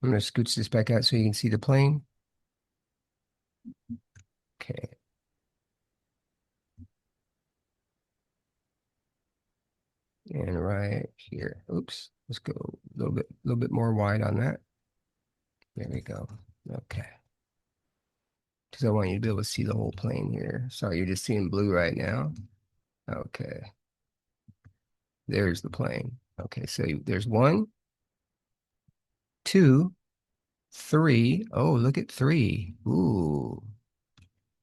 I'm going to scooch this back out so you can see the plane. Okay. And right here. Oops. Let's go a little bit more wide on that. There we go. Okay. Because I want you to be able to see the whole plane here. Sorry, you're just seeing blue right now. Okay. There's the plane. Okay, so there's one, two, three. Oh, look at three. Ooh.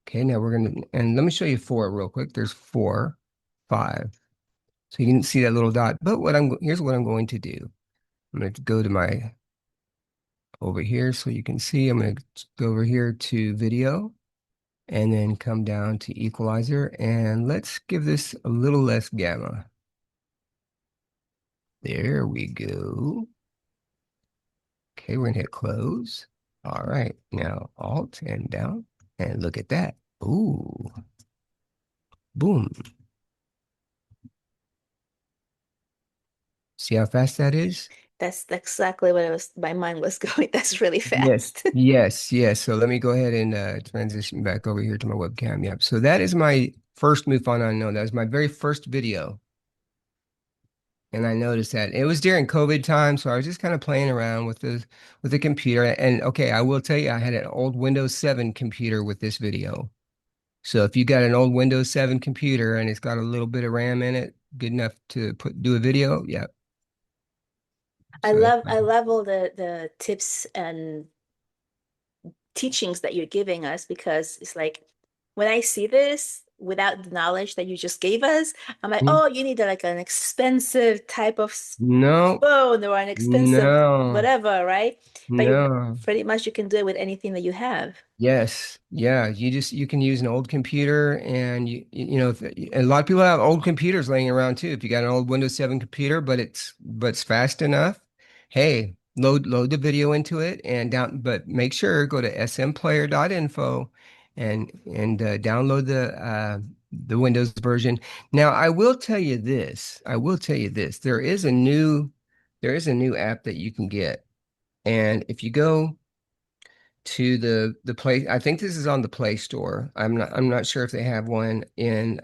Okay, now we're gonna, and let me show you four real quick. There's four, five. So you can see that little dot. But here's what I'm going to do. I'm going to go to my over here so you can see. I'm going to go over here to video and then come down to equalizer. And let's give this a little less gamma. There we go. Okay, we're gonna hit close. All right, now Alt and down. And look at that. Ooh, boom. See how fast that is? That's exactly what my mind was going. That's really Yes, fast. yes, yes. So let me go ahead and transition back over here to my webcam. Yep. So that is my first MUFON unknown. That was my very first video. and I noticed that it was during COVID time, so I was just kind of playing around with the computer. And okay, I will tell you, I had an old Windows 7 computer with this video. So if you got an old Windows 7 computer and it's got a little bit of RAM in it, good enough to do a video, yeah. So that's I love all the tips and teachings that you're giving us because it's like when I see this without the knowledge that you just gave us, I'm like, Mhm. oh, you need like an expensive type of No, phone or an expensive no, whatever, right? But you no. pretty much you can do it with anything that you have. Yes, yeah. You can use an old computer, and a lot of people have old computers laying around too. If you got an old Windows 7 computer, but it's fast enough, hey, load the video into it and down. But make sure go to smplayer.info and download the Windows version. Now, I will tell you this. I will tell you this. There is a new app that you can get, and if you go to the play. I think this is on the Play Store. I'm not sure if they have one in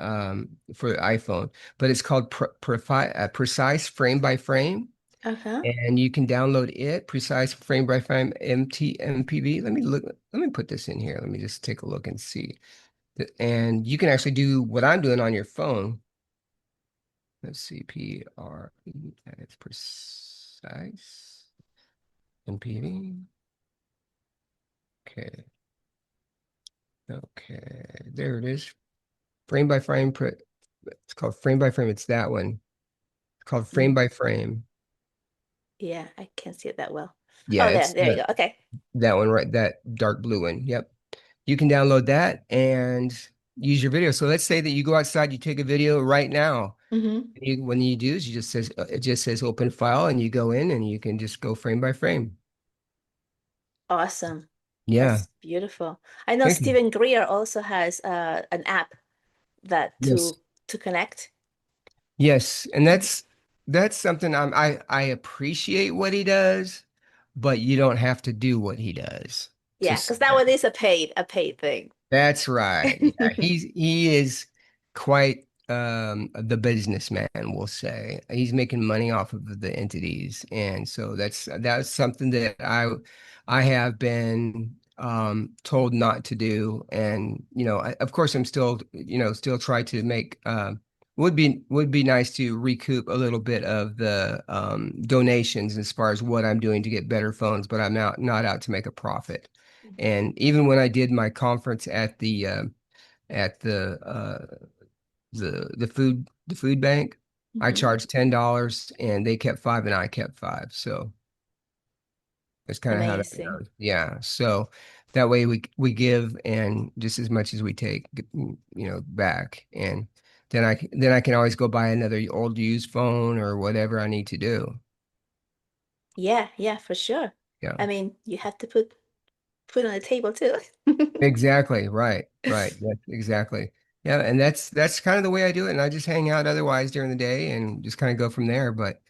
for the iPhone, but it's called Precise Frame by Frame, Uh-huh. and you can download it, Precise Frame by Frame MPV. Let me look. Let me put this in here. Let me just take a look and see. And you can actually do what I'm doing on your phone. Let's see, PRE, and it's Precise MPV. Okay. Okay, there it is. Frame by frame. It's called frame by frame. It's that one. It's called frame Mm. by frame. Yeah, I can't see it that well. Yeah, Oh, it's there you go. Okay. that one, right? That dark blue one. Yep. You can download that and use your video. So let's say that you go outside, you take a video right now. Hmm. When you do is it just says open file, and you go in and you can just go frame by frame. Awesome. Yeah. That's beautiful. I know Thank you. Stephen Greer also has an app that Yes. to connect. Yes, and Mhm. that's something I appreciate what he does, but you don't have to do what he does to Yeah, because that say. one is a paid thing. That's right. Yeah, he is quite the businessman, we'll say. He's making money off of the entities. And so that's something that I have been told not to do. And of course I'm still, still try to make would be nice to recoup a little bit of the donations as far as what I'm doing to get better phones, but I'm not out to make a profit. And even when I did my conference at the food bank, I Hmm. charged $10 and they kept five and I kept five. So that's kind of how that Amazing. goes. Yeah. So that way we give and just as much as we take, back. And then I can always go buy another old used phone or whatever I need to do. Yeah, yeah, for sure. Yeah. I mean, you have to put food on the table too. Exactly. Right. Right. Yes, exactly. Yeah. And that's kind of the way I do it. And I just hang out otherwise during the day and just kind of go from there. But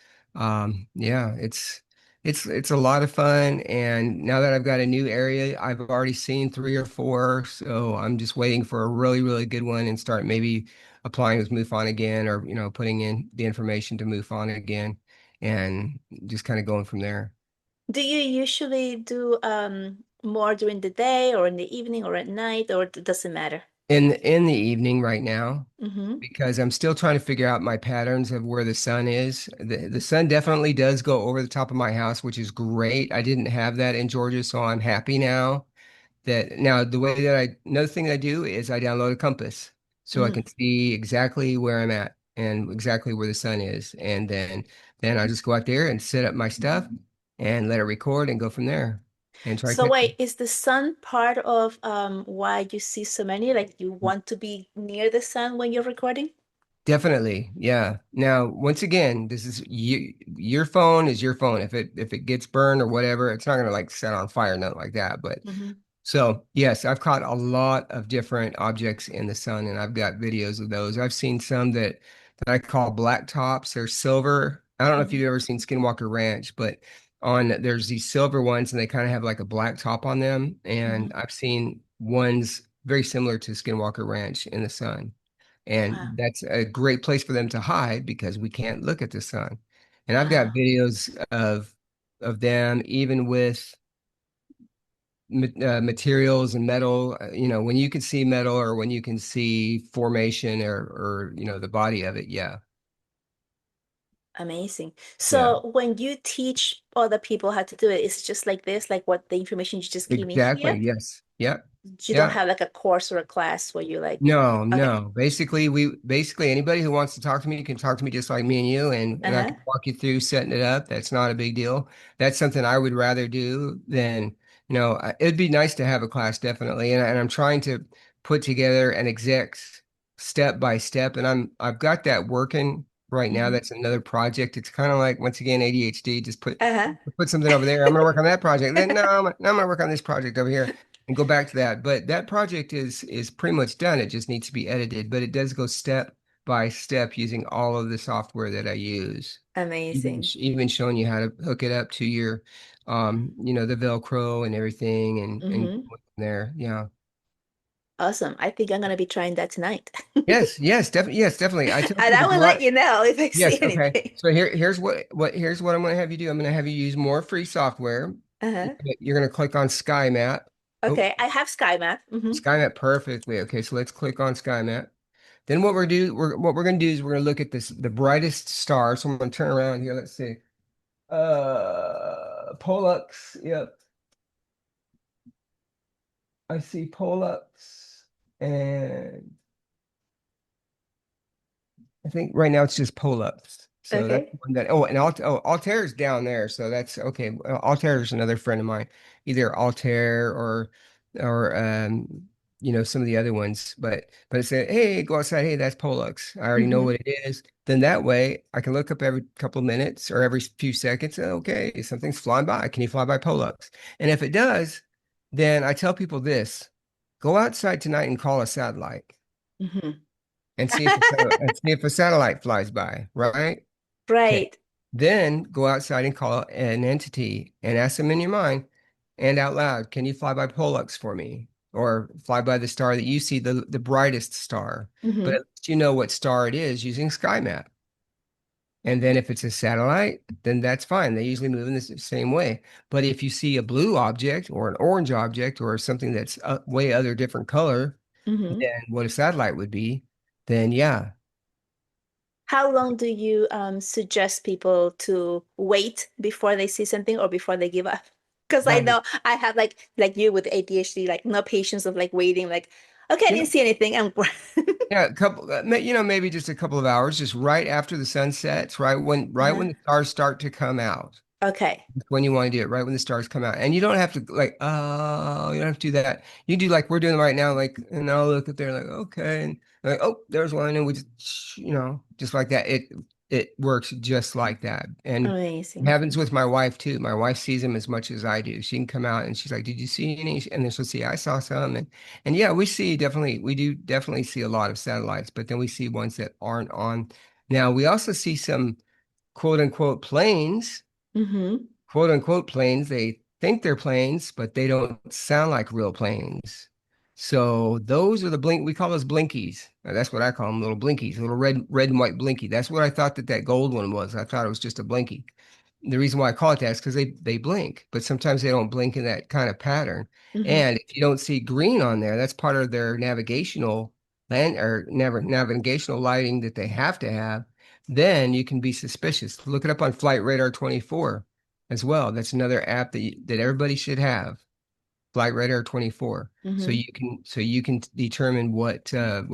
yeah, it's a lot of fun. And now that I've got a new area, I've already seen three or four. So I'm just waiting for a really, really good one and start maybe applying with MUFON again, or putting in the information to MUFON again and just kind of going from there. Do you usually do more during the day or in the evening or at night or it doesn't matter? In the evening right now, Hmm. because I'm still trying to figure out my patterns of where the sun is. The sun definitely does go over the top of my house, which is great. I didn't have that in Georgia, so I'm happy now. That now the way that another thing that I do is I download a compass so I Mm. can see exactly where I'm at and exactly where the sun is. And then I just go out there and set up my stuff and let it record and go from there and try to So catch wait, them. is the sun part of why you see so many? Like you want to be near the sun when you're recording? Definitely. Yeah. Now, once again, this is your phone is your phone. If it gets burned or whatever, it's not gonna like set on fire, nothing like that. But Hmm. so yes, I've caught a lot of different objects in the sun, and I've got videos of those. I've seen some that I call black tops. They're silver. I don't know if Hmm. you've ever seen Skinwalker Ranch, but on there's these silver ones, and they kind of have like a black top on them. And Hmm. I've seen ones very similar to Skinwalker Ranch in the sun. And Wow. that's a great place for them to hide because we can't look at the sun. And I've got Wow. videos of them even with materials and metal, when you can see metal or when you can see formation or the body of it. Yeah. Amazing. Yeah. So when you teach other people how to do it, it's just like this, like what the information you just gave me Exactly. here. Yes. Yep. You don't Yeah. have like a course or a class where you like, No, okay. no. Basically anybody who wants to talk to me can talk to me just like me and you, and I Uh-huh. can walk you through setting it up. That's not a big deal. That's something I would rather do than, it'd be nice to have a class definitely. And I'm trying to put together an exec step by step, and I've got that working right now. Hmm. That's another project. It's kind of like once again ADHD, just Uh-huh. put something over there. I'm gonna work on that project. Then no, I'm gonna work on this project over here and go back to that. But that project is pretty much done. It just needs to be edited, but it does go step by step using all of the software that I use. Amazing. Even showing you how to hook it up to your the Velcro and everything and Hmm. go from there. Yeah. Awesome. I think I'm gonna be trying that tonight. Yes, definitely. Yes, definitely. I tell And I people will go let out. you know if I see Yes, okay. anything. So here's what I'm gonna have you do. I'm gonna have you use more free software. Uh-huh. You're gonna click on Sky Map. Oh, Okay, I have Sky Map. Hmm. SkyMap perfectly. Okay, so let's click on SkyMap. Then what we're gonna do is we're gonna look at the brightest star. So I'm gonna turn around here. Let's see. Pollux. Yep, I see Pollux, and I think right now it's just pull-ups. So that's Okay. one that. Oh, and Altair's down there. So that's okay. Altair's another friend of mine, either Altair or some of the other ones. But it said, hey, go outside. Hey, that's Pollux. I already know Hmm. what it is. Then that way I can look up every couple of minutes or every few seconds. Okay, something's flying by. Can you fly by Pollux? And if it does, then I tell people this: go outside tonight and call a satellite Hmm. and see if a satellite flies by, right? Okay. Right. Then go outside and call an entity and ask them in your mind and out loud, can you fly by Pollux for me? Or fly by the star that you see, the brightest star. But Hmm. at least you know what star it is using SkyMap. And then if it's a satellite, then that's fine. They usually move in the same way. But if you see a blue object or an orange object or something that's a way other different color Hmm. than what a satellite would be, then yeah. How long do you suggest people to wait before they see something or before they give up? Because I Um, know I have like you with ADHD, like no patience of like waiting, like, okay, I yeah, didn't see anything. And yeah, a couple, maybe just a couple of hours, just right after the sun sets, right uh-huh. when the stars start to come out. Okay. When you want to do it, right when the stars come out. And you don't have to like, oh, you don't have to do that. You do like we're doing right now, like, and I'll look up there like, okay, and like, oh, there's one, and we just, just like that. It works just like that. And it Amazing. happens with my wife too. My wife sees them as much as I do. She can come out and she's like, did you see any? And then she'll see, I saw some. And yeah, we do definitely see a lot of satellites, but then we see ones that aren't on. Now we also see some quote unquote planes, Mm-hmm. quote unquote planes. They think they're planes, but they don't sound like real planes. So those are we call those blinkies. That's what I call them, little blinkies, little red and white blinky. That's what I thought that gold one was. I thought it was just a blinky. The reason why I call it that is because they blink, but sometimes they don't blink in that kind of pattern. Mm-hmm. And if you don't see green on there, that's part of their navigational navigational lighting that they have to have. Then you can be suspicious. Look it up on Flight Radar 24 as well. That's another app that everybody should have. Flight Radar 24. So Mm-hmm. you can determine what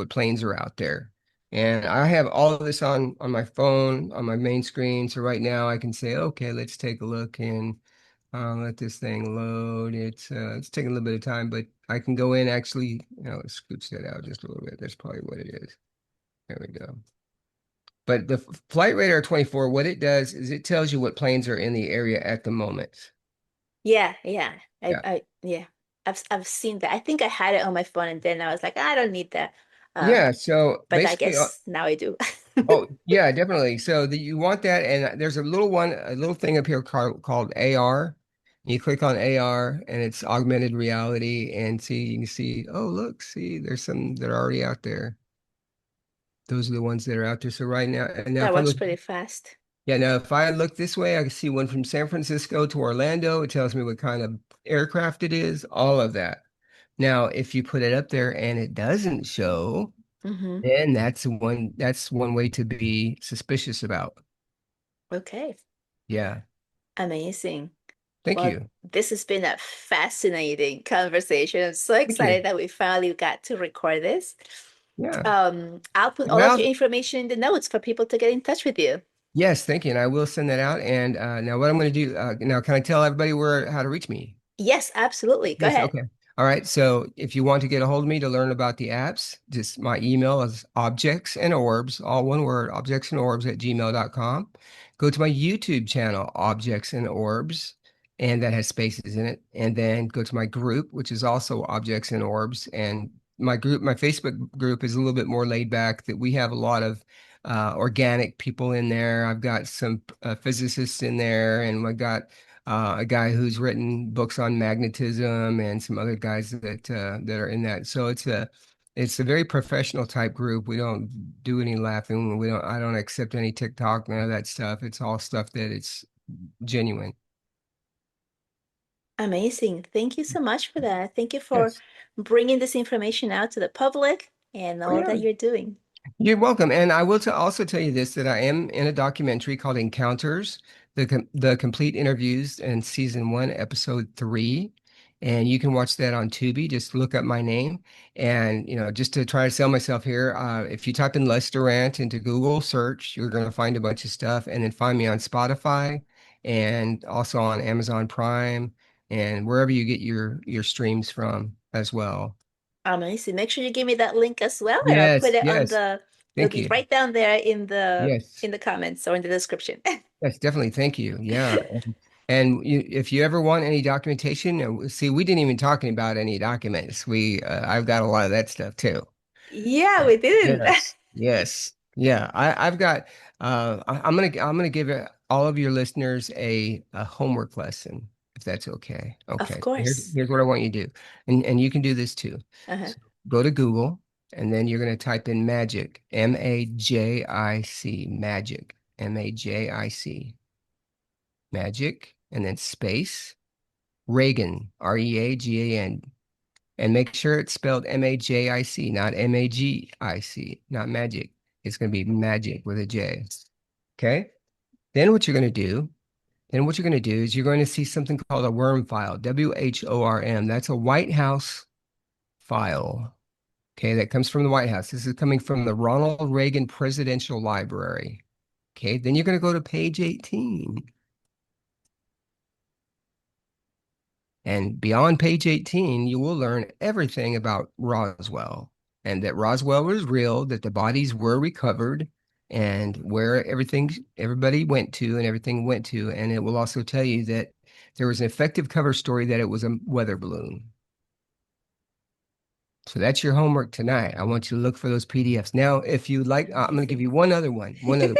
planes are out there. And I have all of this on my phone, on my main screen. So right now I can say, okay, let's take a look and let this thing load. It's taking a little bit of time, but I can go in actually, let's scooch that out just a little bit. That's probably what it is. There we go. But the Flight Radar 24, what it does is it tells you what planes are in the area at the moment. Yeah, yeah. Yeah. Yeah. I've seen that. I think I had it on my phone and then I was like, I don't need that. Yeah, so But I basically, guess now I do. oh yeah, definitely. So you want that, and there's a little thing up here called AR. You click on AR, and it's augmented reality, and see you can see. Oh, look, see, there's some that are already out there. Those are the ones that are out there. So right now, and now That if I works look, pretty fast. Yeah, now if I look this way, I can see one from San Francisco to Orlando. It tells me what kind of aircraft it is, all of that. Now, if you put it up there and it doesn't show, Hmm. then that's one way to be suspicious about. Okay, Yeah. amazing. Thank Well, you. this has been a fascinating conversation. I'm so Thank you. excited that we finally got to record this. Yeah. I'll put all of your Well, information in the notes for people to get in touch with you. yes, thank you. And I will send that out. And now what I'm going to do now, can I tell everybody where how to reach me? Yes, absolutely. Go Yes, ahead. okay. All right. So if you want to get a hold of me to learn about the apps, just my email is objects and orbs, all one word, objects and orbs at gmail.com. Go to my YouTube channel, Objects and Orbs, and that has spaces in it. And then go to my group, which is also Objects and Orbs. And my Facebook group is a little bit more laid back, that we have a lot of organic people in there. I've got some physicists in there, and I got a guy who's written books on magnetism, and some other guys that are in that. So it's a very professional type group. We don't do any laughing. I don't accept any TikTok, none of that stuff. It's all stuff that it's genuine. Amazing. Thank you so much for that. Thank you for Yes. bringing this information out to the public and Oh all yeah. that you're doing. You're welcome. And I will also tell you this, that I am in a documentary called Encounters, the complete interviews in season one, episode three. And you can watch that on Tubi. Just look up my name. And, just to try to sell myself here, if you type in Les Durrant into Google search, you're going to find a bunch of stuff. And then find me on Spotify and also on Amazon Prime and wherever you get your streams from as well. Amazing. Make sure you give me that link as well, and I'll put Yes, it on yes. it'll Thank be you. right down there in the Yes. comments or in the description. Yes, definitely. Thank you. Yeah. And if you ever want any documentation, see, we didn't even talking about any documents. I've got a lot of that stuff too. Yeah, we didn't. Yes. Yes. Yeah. I've got, I'm gonna give all of your listeners a homework lesson, if that's okay. Of Okay. course. Here's what I want you to do. And you can do this too. Uh-huh. So go to Google, and then you're going to type in magic, MAJIC, magic, MAJIC, magic, and then space, Reagan, Reagan, and make sure it's spelled MAJIC, not MAGIC, not magic. It's going to be magic with a J. Okay. Then what you're going to do, is you're going to see something called a worm file, WHORM. That's a White House file. Okay, that comes from the White House. This is coming from the Ronald Reagan Presidential Library. Okay, then you're going to go to page 18. And beyond page 18, you will learn everything about Roswell, and that Roswell was real, that the bodies were recovered, and where everybody went to and everything went to. And it will also tell you that there was an effective cover story that it was a weather balloon. So that's your homework tonight. I want you to look for those PDFs. Now, if you like, I'm going to give Amazing. you one other one. Go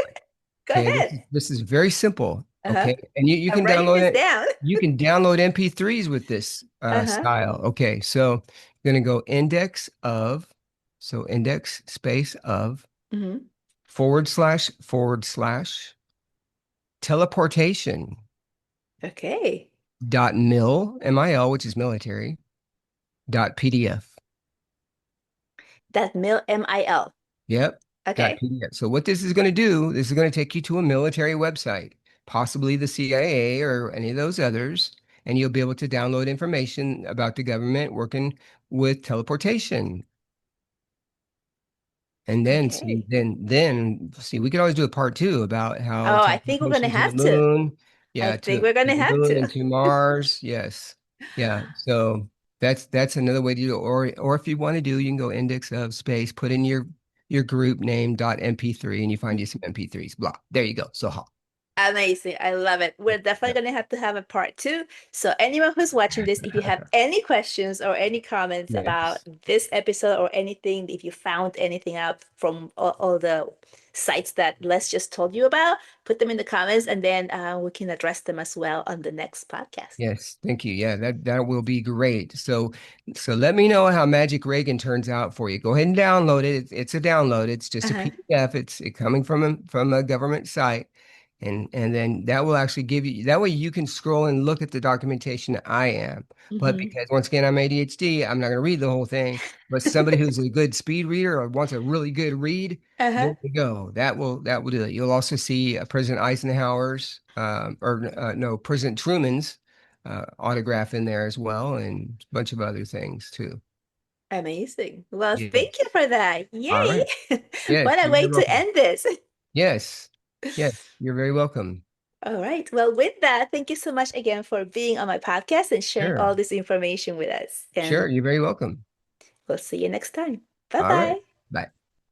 Okay, ahead. this is very simple. Uh-huh. Okay, and you I'm can writing download this it. down. You can download MP3s with this Uh-huh. style. Okay, so you're going to go index space of Hmm. // teleportation Okay. dot mil, which is military, dot PDF. That MIL. Yep. Okay. .PDF. So what this is going to do, this is going to take you to a military website, possibly the CIA or any of those others, and you'll be able to download information about the government working with teleportation. And then see, Okay. then see, we could always do a part two about how Oh, I think we're gonna teleportation to the have to. moon, I yeah, think to we're gonna the have moon to. and to Mars. Yes. Yeah. So that's another way to do it. Or if you want to do, you can go index of space, put in your group name dot MP3, and you find you some MP3s. Blah. There you go. So hot. Amazing. I love it. We're definitely Yeah. going to have a part two. So, anyone who's watching this, if you have any questions or any comments about Yes. this episode or anything, if you found anything out from all the sites that Les just told you about, put them in the comments and then we can address them as well on the next podcast. Yes, thank you. Yeah, that will be great. So let me know how Magic Reagan turns out for you. Go ahead and download it. It's a download. It's just a Uh-huh. PDF. It's coming from a government site. And then that will actually give you that way you can scroll and look at the documentation that I am. But Hmm. because once again I'm ADHD, I'm not going to read the whole thing. But somebody who's a good speed reader or wants a really good read, Uh-huh. there you go. That will do it. You'll also see President Eisenhower's or no President Truman's autograph in there as well, and a bunch of other things too. Amazing. Well, thank you Yes. for that. All Yay. right. Yes, What a you're way very to welcome. end this. Yes. Yes, you're very welcome. All right. Well, with that, thank you so much again for being on my podcast and sharing Sure. all this information with us. Sure, And you're very welcome. we'll see you next time. All right. Bye-bye. Bye.